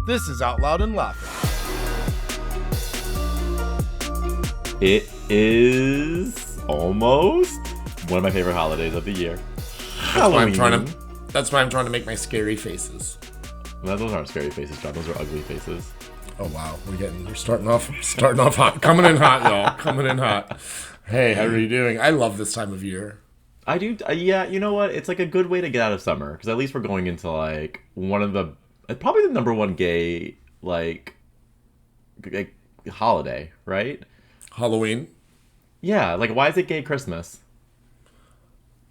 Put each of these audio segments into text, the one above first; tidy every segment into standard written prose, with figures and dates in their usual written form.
This is Out Loud and Laughing. It is almost one of my favorite holidays of the year. Halloween. That's why I'm trying to make my scary faces. No, those aren't scary faces, John. Those are ugly faces. Oh wow, we're starting off hot. Coming in hot, y'all. Coming in hot. Hey, how are you doing? I love this time of year. I do. Yeah, you know what? It's like a good way to get out of summer because at least we're going into like one of the probably the number one gay like holiday, right? Halloween. Yeah, like why is it gay Christmas?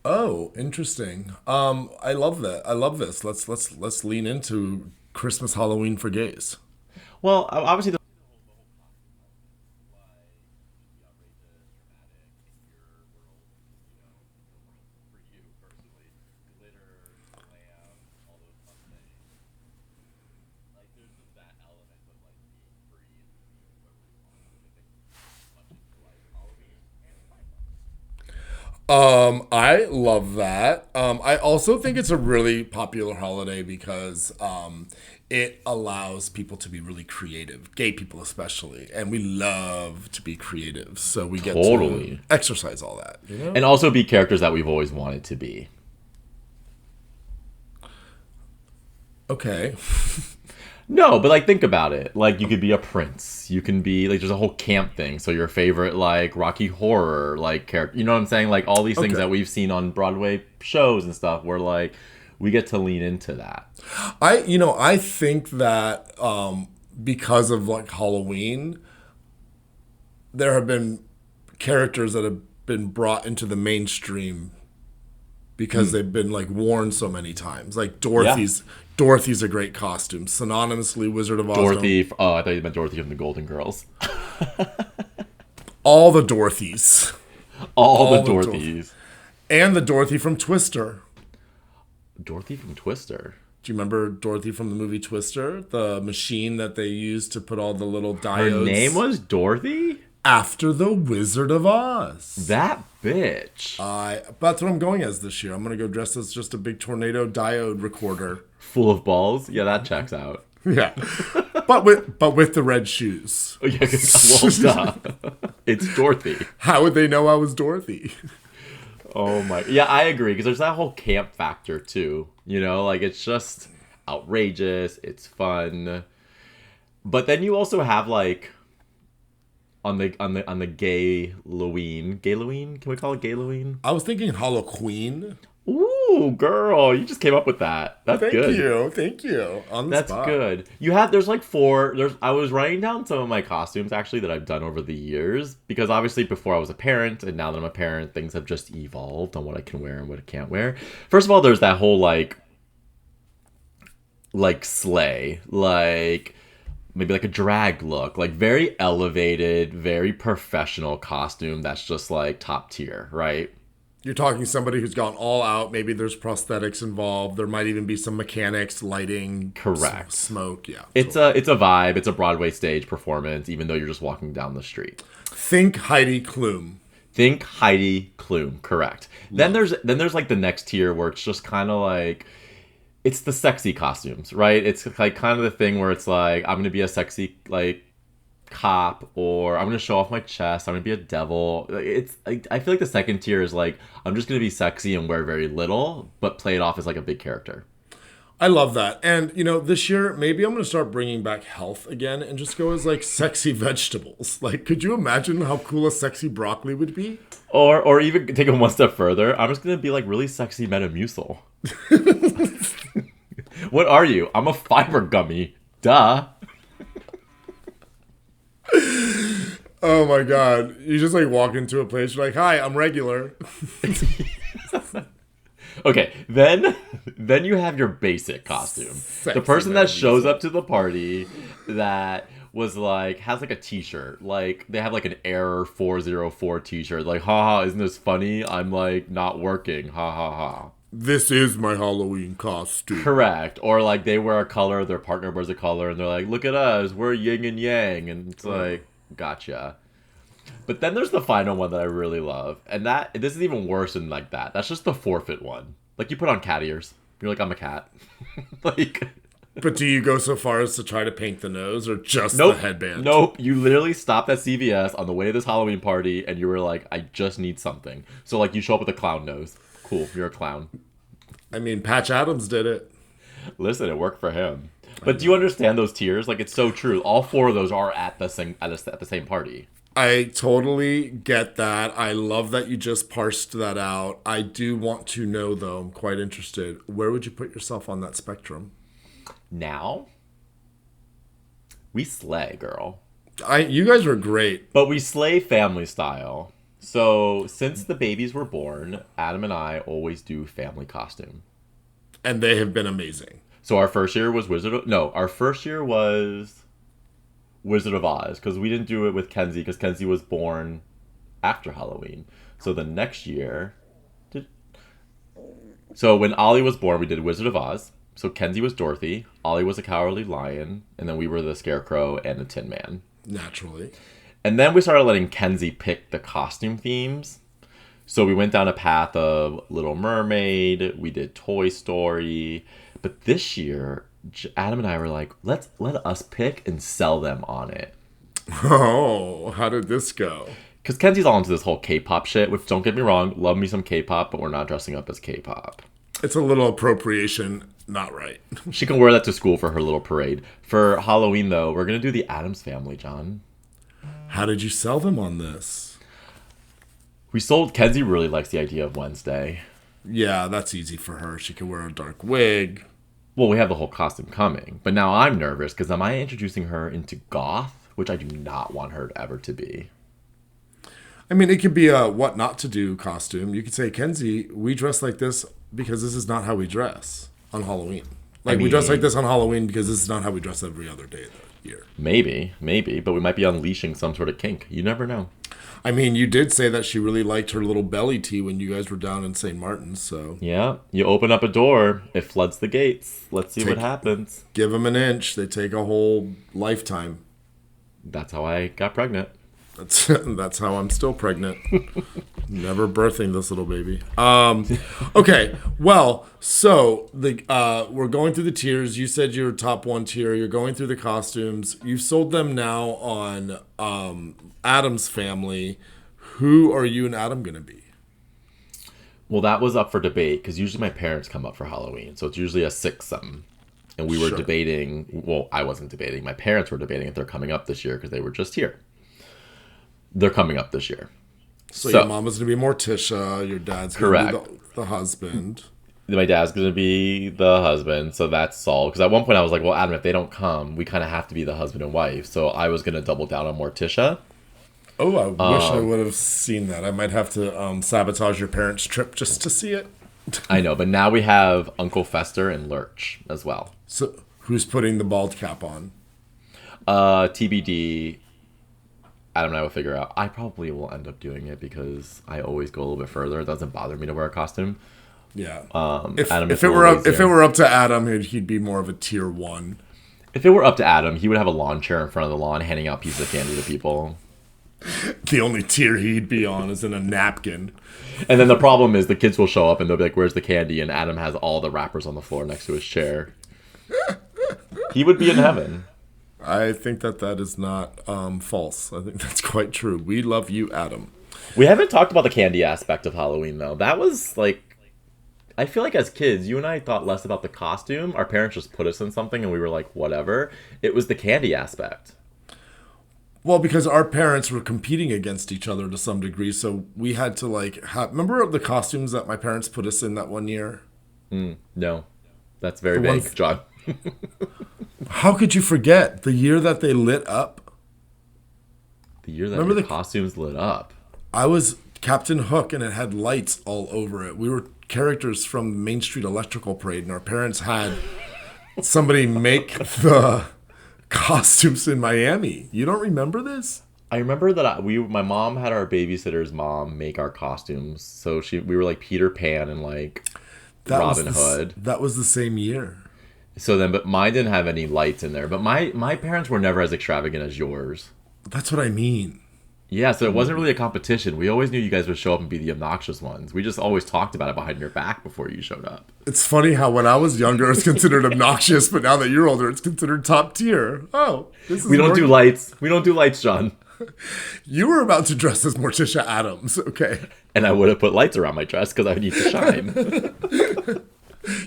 Oh, interesting. I love that. I love this. Let's lean into Christmas Halloween for gays. Well, obviously I love that. I also think it's a really popular holiday because it allows people to be really creative, gay people especially, and we love to be creative. So we get to exercise all that, you know? And also be characters that we've always wanted to be. Okay. No, but like think about it. Like you could be a prince. You can be like there's a whole camp thing. So your favorite like Rocky Horror like character. You know what I'm saying? Like all these things that we've seen on Broadway shows and stuff where like we get to lean into that. I think that because of like Halloween, there have been characters that have been brought into the mainstream because they've been like worn so many times. Like Dorothy's a great costume. Synonymously Wizard of Oz. Dorothy. Oh, I thought you meant Dorothy from the Golden Girls. All the Dorothys. All the Dorothys. And the Dorothy from Twister. Dorothy from Twister? Do you remember Dorothy from the movie Twister? The machine that they used to put all the little diodes. Her name was Dorothy? After the Wizard of Oz. That bitch. That's what I'm going as this year. I'm going to go dressed as just a big tornado diode recorder. Full of balls? Yeah, that checks out. Yeah. but with the red shoes. Oh, yeah, well, duh. It's Dorothy. How would they know I was Dorothy? Oh my. Yeah, I agree. Because there's that whole camp factor too. You know, like it's just outrageous. It's fun. But then you also have like on the gay-loween. Gay-loween? Can we call it gay-loween? I was thinking Halloween. Ooh, girl, you just came up with that. That's good. Thank you. On the That's spot. good. I was writing down some of my costumes actually that I've done over the years because obviously before I was a parent and now that I'm a parent, things have just evolved on what I can wear and what I can't wear. First of all, there's that whole like sleigh, like maybe like a drag look, like very elevated, very professional costume that's just like top tier, right? You're talking somebody who's gone all out. Maybe there's prosthetics involved. There might even be some mechanics, lighting, correct, smoke. Yeah, it's a vibe. It's a Broadway stage performance, even though you're just walking down the street. Think Heidi Klum. Correct. Then there's like the next tier where it's just kind of like it's the sexy costumes, right? It's like kind of the thing where it's like I'm gonna be a sexy like cop, or I'm gonna show off my chest. I'm gonna be a devil. I feel like the second tier is like I'm just gonna be sexy and wear very little, but play it off as like a big character. I love that. And this year maybe I'm gonna start bringing back health again and just go as like sexy vegetables. Like, could you imagine how cool a sexy broccoli would be? Or even take it one step further. I'm just gonna be like really sexy Metamucil. What are you? I'm a fiber gummy. Duh. Oh my god. You just like walk into a place, you're like, hi, I'm regular. Okay, then you have your basic costume. Sexy the person that shows up to the party that was like has like a t-shirt. Like they have like an Error 404 t-shirt. Like, haha, isn't this funny? I'm like not working. Ha ha ha. This is my Halloween costume. Correct. Or like they wear a color, their partner wears a color, and they're like, look at us, we're yin and yang. And it's like, gotcha. But then there's the final one that I really love. And this is even worse than like that. That's just the forfeit one. Like you put on cat ears. You're like, I'm a cat. Like But do you go so far as to try to paint the nose or just the Nope. headband? Nope. You literally stopped at CVS on the way to this Halloween party and you were like, I just need something. So, like, you show up with a clown nose. Cool. You're a clown. I mean, Patch Adams did it. Listen, it worked for him. But do you understand those tiers? Like, it's so true. All four of those are at the same party. I totally get that. I love that you just parsed that out. I do want to know, though, I'm quite interested. Where would you put yourself on that spectrum? Now, we slay, girl. You guys were great, But we slay family style. So, since the babies were born, Adam and I always do family costume. and they have been amazing. So our first year was our first year was Wizard of Oz because we didn't do it with Kenzie because Kenzie was born after Halloween. So the next year, so when Ollie was born, we did Wizard of Oz. So Kenzie was Dorothy, Ollie was a Cowardly Lion, and then we were the Scarecrow and the Tin Man. Naturally. And then we started letting Kenzie pick the costume themes. So we went down a path of Little Mermaid, we did Toy Story, but this year, Adam and I were like, let us pick and sell them on it. Oh, how did this go? Because Kenzie's all into this whole K-pop shit, which, don't get me wrong, love me some K-pop, but we're not dressing up as K-pop. It's a little appropriation, not right. She can wear that to school for her little parade. For Halloween, though, we're going to do the Addams Family, John. How did you sell them on this? Kenzie really likes the idea of Wednesday. Yeah, that's easy for her. She can wear a dark wig. Well, we have the whole costume coming. But now I'm nervous because am I introducing her into goth, which I do not want her ever to be. I mean, it could be a what not to do costume. You could say, Kenzie, we dress like this because this is not how we dress on Halloween. Like, we dress like this on Halloween because this is not how we dress every other day of the year. Maybe, but we might be unleashing some sort of kink. You never know. I mean, you did say that she really liked her little belly tea when you guys were down in St. Martin's, so... Yeah, you open up a door, it floods the gates. Let's see what happens. Give them an inch, they take a whole lifetime. That's how I got pregnant. That's how I'm still pregnant. Never birthing this little baby. Okay, well, so we're going through the tiers. You said you're top one tier. You're going through the costumes. You've sold them now on Adam's Family. Who are you and Adam going to be? Well, that was up for debate because usually my parents come up for Halloween, so it's usually a six-some. And we were debating. Well, I wasn't debating. My parents were debating if they're coming up this year because they were just here. They're coming up this year. So your mom is going to be Morticia. Your dad's going to be the husband. My dad's going to be the husband. So that's solved. Because at one point I was like, well, Adam, if they don't come, we kind of have to be the husband and wife. So I was going to double down on Morticia. Oh, I wish I would have seen that. I might have to sabotage your parents' trip just to see it. I know. But now we have Uncle Fester and Lurch as well. So who's putting the bald cap on? TBD. Adam and I will figure out. I probably will end up doing it because I always go a little bit further. It doesn't bother me to wear a costume. Yeah. If it were up to Adam, he'd be more of a tier 1. If it were up to Adam, he would have a lawn chair in front of the lawn, handing out pieces of candy to people. The only tier he'd be on is in a napkin. And then the problem is the kids will show up and they'll be like, "Where's the candy?" And Adam has all the wrappers on the floor next to his chair. He would be in heaven. I think that is not false. I think that's quite true. We love you, Adam. We haven't talked about the candy aspect of Halloween, though. That was like, I feel like as kids, you and I thought less about the costume. Our parents just put us in something and we were like, whatever. It was the candy aspect. Well, because our parents were competing against each other to some degree, so we had to remember the costumes that my parents put us in that one year? No. That's very vague, John. How could you forget the year that they lit up? The year that the costumes lit up. I was Captain Hook, and it had lights all over it. We were characters from Main Street Electrical Parade, and our parents had somebody make the costumes in Miami. You don't remember this? I remember that my mom had our babysitter's mom make our costumes. So we were like Peter Pan and like Robin Hood. That was the same year. So then, but mine didn't have any lights in there. But my parents were never as extravagant as yours. That's what I mean. Yeah, so it wasn't really a competition. We always knew you guys would show up and be the obnoxious ones. We just always talked about it behind your back before you showed up. It's funny how when I was younger, it's considered obnoxious, but now that you're older, it's considered top tier. Oh, this is We don't more... do lights. We don't do lights, John. You were about to dress as Morticia Adams, okay? And I would have put lights around my dress because I need to shine.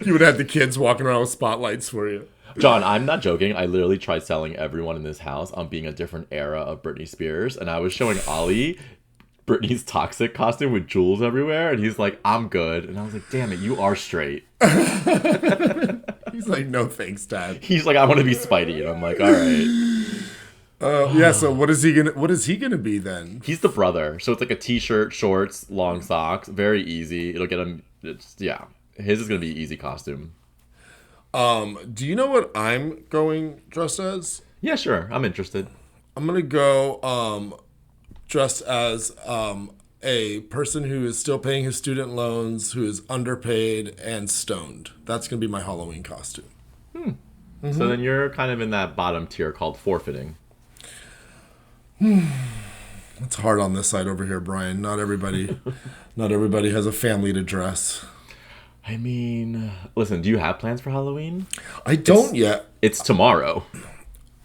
You would have the kids walking around with spotlights for you. John, I'm not joking. I literally tried selling everyone in this house on being a different era of Britney Spears. And I was showing Ollie Britney's toxic costume with jewels everywhere. And he's like, I'm good. And I was like, damn it, you are straight. He's like, no thanks, Dad. He's like, I want to be Spidey. And I'm like, all right. Yeah, so what is he gonna be then? He's the brother. So it's like a t-shirt, shorts, long socks. Very easy. It'll get him. Yeah. His is going to be an easy costume. Do you know what I'm going dressed as? Yeah, sure. I'm interested. I'm gonna go dressed as a person who is still paying his student loans, who is underpaid and stoned. That's gonna be my Halloween costume. So then you're kind of in that bottom tier called forfeiting. It's hard on this side over here, Brian. Not everybody has a family to dress. I mean, listen, do you have plans for Halloween? I don't yet. It's tomorrow.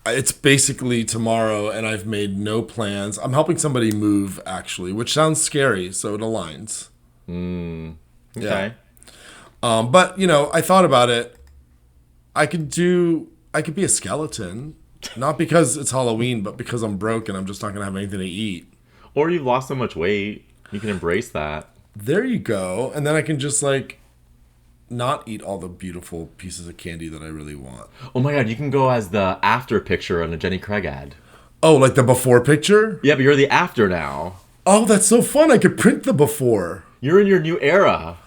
It's basically tomorrow, and I've made no plans. I'm helping somebody move, actually, which sounds scary, so it aligns. Okay. Yeah. But, I thought about it. I could be a skeleton. Not because it's Halloween, but because I'm broke and I'm just not going to have anything to eat. Or you've lost so much weight. You can embrace that. There you go. And then I can just, not eat all the beautiful pieces of candy that I really want. Oh my god, you can go as the after picture on a Jenny Craig ad. Oh, like the before picture? Yeah, but you're the after now. Oh, that's so fun. I could print the before. You're in your new era.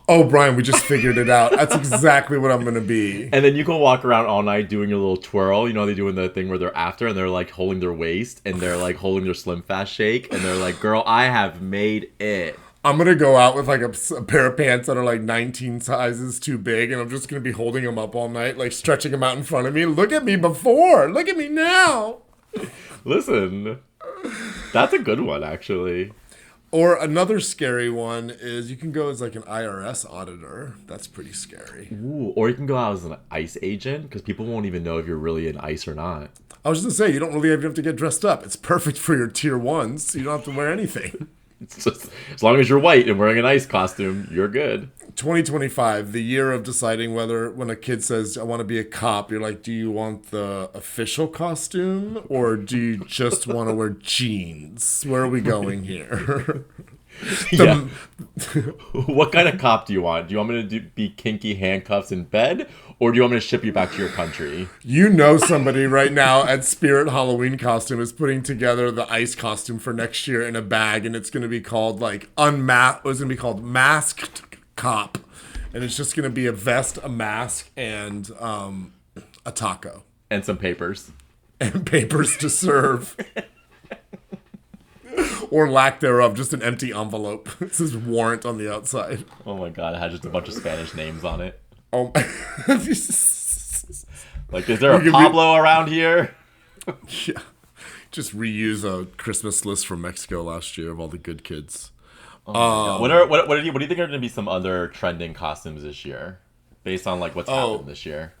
Oh, Brian, we just figured it out. That's exactly what I'm going to be. And then you can walk around all night doing your little twirl. You know, they doing the thing where they're after and they're like holding their waist and they're like holding their Slim Fast shake. And they're like, girl, I have made it. I'm going to go out with a pair of pants that are 19 sizes too big. And I'm just going to be holding them up all night, stretching them out in front of me. Look at me before. Look at me now. Listen, that's a good one, actually. Or another scary one is you can go as an IRS auditor. That's pretty scary. Ooh, or you can go out as an ICE agent because people won't even know if you're really in ICE or not. I was just going to say, you don't really even have to get dressed up. It's perfect for your tier ones, so you don't have to wear anything. It's just, as long as you're white and wearing an ICE costume, you're good. 2025, the year of deciding whether, when a kid says, I want to be a cop, you're like, do you want the official costume or do you just want to wear jeans? Where are we going here? Yeah. What kind of cop do you want? Do you want me to be kinky handcuffs in bed or do you want me to ship you back to your country? You know somebody right now at Spirit Halloween Costume is putting together the ICE costume for next year in a bag and it's going to be called it's going to be called Masked Cop, and it's just gonna be a vest, a mask, and a taco and some papers to serve, or lack thereof, just an empty envelope. It says warrant on the outside. Oh my god, it had just a bunch of Spanish names on it. Oh, is there a Pablo around here? Yeah, just reuse a Christmas list from Mexico last year of all the good kids. Oh what do you think are going to be some other trending costumes this year, based on what's happened this year?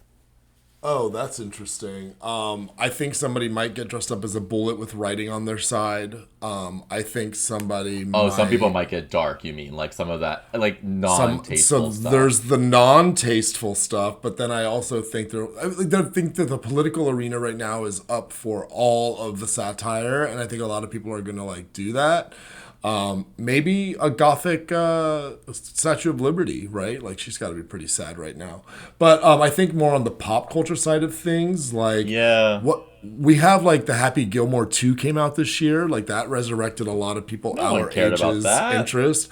Oh, that's interesting. I think somebody might get dressed up as a bullet with writing on their side. I think somebody. Some people might get dark. You mean some of that non-tasteful stuff? There's the non-tasteful stuff, but then I also think I think that the political arena right now is up for all of the satire, and I think a lot of people are going to do that. Maybe a gothic Statue of Liberty, right? She's got to be pretty sad right now. But I think more on the pop culture side of things, what we have, the Happy Gilmore 2 came out this year. That resurrected a lot of people our age's interest.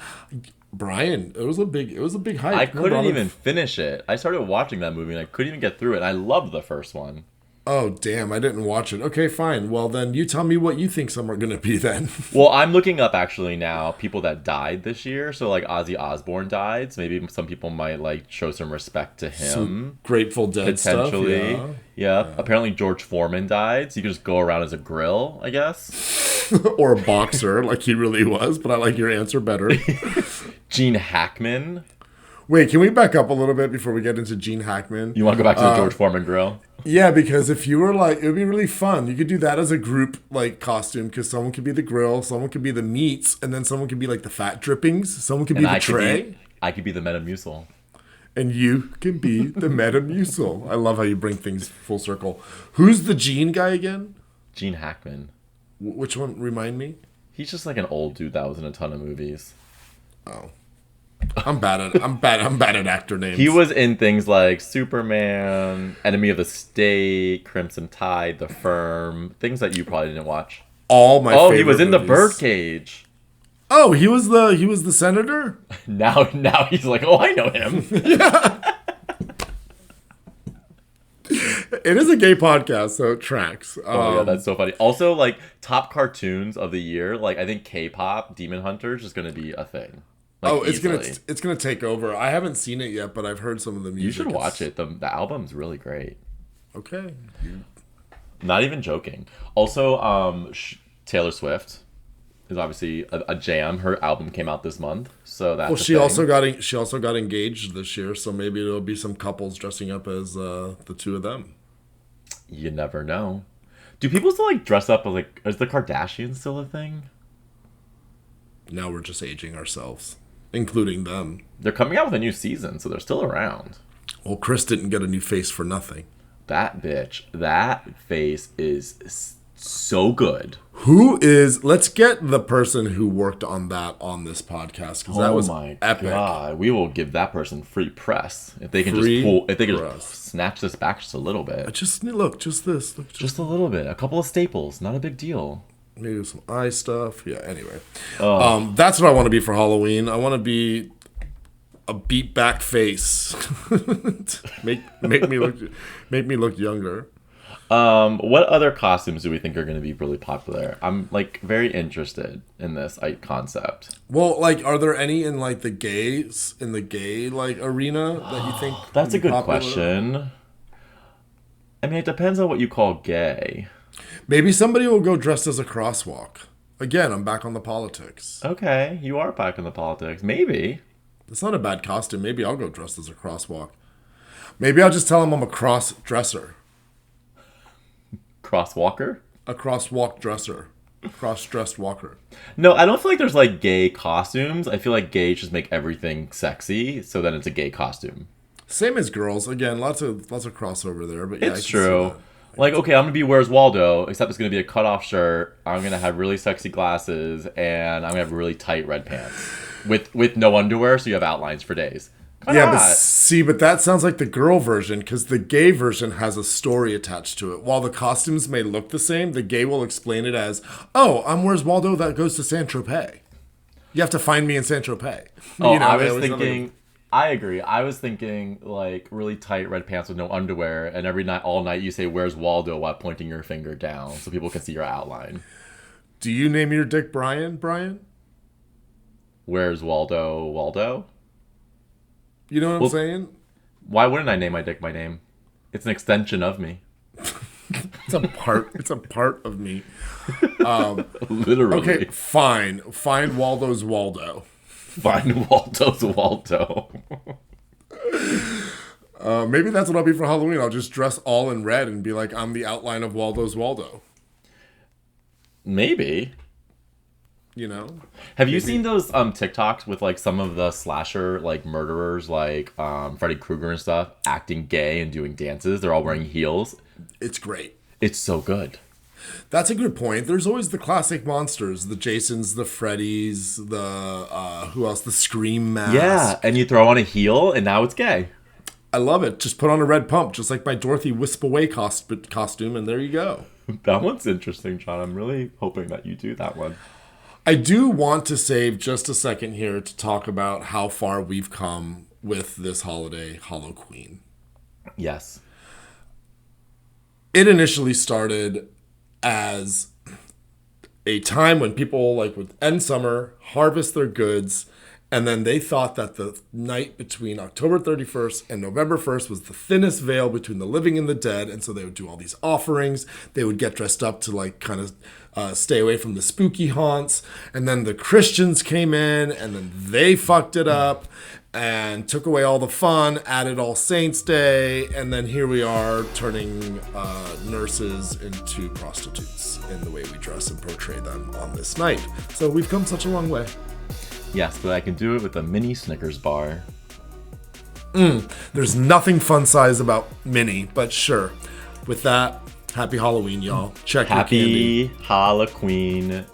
Brian, it was a big hype. I couldn't even finish it. I started watching that movie and I couldn't even get through it. I loved the first one. Oh, damn, I didn't watch it. Okay, fine. Well, then you tell me what you think some are going to be then. Well, I'm looking up actually now people that died this year. So like Ozzy Osbourne died. So maybe some people might like show some respect to Some him. Grateful Dead stuff, Potentially. yeah. Yep. Yeah. Apparently George Foreman died. So you could just go around as a grill, I guess. Or a boxer, like he really was, but I like your answer better. Gene Hackman. Wait, can we back up a little bit before we get into Gene Hackman? You want to go back to the George Foreman grill? Yeah, because if you were like, it would be really fun. You could do that as a group like costume because someone could be the grill, someone could be the meats, and then someone could be like the fat drippings, someone could be And the tray, I could be the Metamucil. and you can be the Metamucil. I love how you bring things full circle. Who's the Gene guy again? Gene Hackman. Which one? Remind me. He's just like an old dude that was in a ton of movies. Oh, I'm bad at actor names. He was in things like Superman, Enemy of the State, Crimson Tide, The Firm, things that you probably didn't watch. all my. Oh, he favorite was in The movies. Birdcage. Oh, he was the senator. Now he's like, oh, I know him. It is a gay podcast, so it tracks. Oh yeah, that's so funny. Also, like top cartoons of the year, like I think K-pop, Demon Hunters is gonna be a thing. Like, oh, it's easily. gonna take over. I haven't seen it yet, but I've heard some of the music. You should watch it. The album's really great. Okay. Not even joking. Also, Taylor Swift is obviously a jam. Her album came out this month, so that's Well, a she thing. also got engaged this year, so maybe there'll be some couples dressing up as the two of them. You never know. Do people still like dress up as like? Is the Kardashians still a thing? Now we're just aging ourselves, including them. They're coming out with a new season, so they're still around. Well, Chris didn't get a new face for nothing. That bitch, that face is so good. Who is? Let's get the person who worked on that on this podcast because that was epic. God, we will give that person free press if they can just snatch this back just a little bit. Just look, just this, look, Just a little bit, a couple of staples, not a big deal. maybe some eye stuff. Yeah. Anyway, Oh. that's what I want to be for Halloween. I want to be a beat back face. make me look younger. What other costumes do we think are going to be really popular? I'm like very interested in this concept. Well, like, are there any in like the gay like arena that you think? That's a would be good popular? question. I mean, it depends on what you call gay. Maybe somebody will go dressed as a crosswalk. Again, I'm back on the politics. Okay, you are back in the politics. Maybe. It's not a bad costume. Maybe I'll go dressed as a crosswalk. Maybe I'll just tell him I'm a cross dresser. Crosswalker? A crosswalk dresser. Cross-dressed walker. No, I don't feel like there's like gay costumes. I feel like gay just make everything sexy, so then it's a gay costume. Same as girls. Again, lots of crossover there. But yeah, It's true. Like, okay, I'm gonna be Where's Waldo, except it's gonna be a cutoff shirt. I'm gonna have really sexy glasses, and I'm gonna have really tight red pants with no underwear, so you have outlines for days. Yeah, but that sounds like the girl version because the gay version has a story attached to it. While the costumes may look the same, the gay will explain it as, "Oh, I'm Where's Waldo that goes to Saint Tropez. You have to find me in Saint Tropez." Oh, You know, I they was always thinking. I agree. I was thinking like really tight red pants with no underwear, and every night, all night, you say "Where's Waldo" while pointing your finger down, so people can see your outline. Do you name your dick Brian? Brian? Where's Waldo? Waldo? You know what I'm saying? Why wouldn't I name my dick my name? It's an extension of me. It's a part. It's a part of me. Literally. Okay, fine. Find Waldo's Waldo. Find Waldo's Waldo. Maybe that's what I'll be for Halloween. I'll just dress all in red and be like, I'm the outline of Waldo's Waldo. Maybe. You know? Have you seen those TikToks with like some of the slasher like murderers like Freddy Krueger and stuff acting gay and doing dances? They're all wearing heels. It's great. It's so good. That's a good point. There's always the classic monsters, the Jasons, the Freddys, the who else? The Scream mask. Yeah, and you throw on a heel and now it's gay. I love it. Just put on a red pump, just like my Dorothy Wisp Away costume, and there you go. That one's interesting, John. I'm really hoping that you do that one. I do want to save just a second here to talk about how far we've come with this holiday, Halloween. Yes. it initially started as a time when people like would end summer, harvest their goods, and then they thought that the night between October 31st and November 1st was the thinnest veil between the living and the dead. And so they would do all these offerings. They would get dressed up to like kind of stay away from the spooky haunts. And then the Christians came in and then they fucked it up and took away all the fun, added All Saints Day. And then here we are turning nurses into prostitutes in the way we dress and portray them on this night. So we've come such a long way. Yes, but I can do it with a mini Snickers bar. There's nothing fun size about mini, but sure. With that, happy Halloween, y'all. Check your candy. Happy Halloween,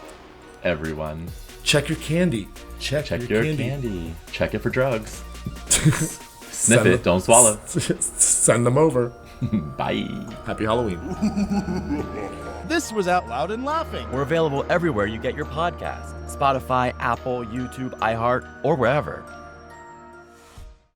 everyone. Check your candy. Check your candy. Check it for drugs. Sniff it, don't swallow. Send them over. Bye. Happy Halloween. This was Out Loud and Laughing. We're available everywhere you get your podcasts. Spotify, Apple, YouTube, iHeart, or wherever.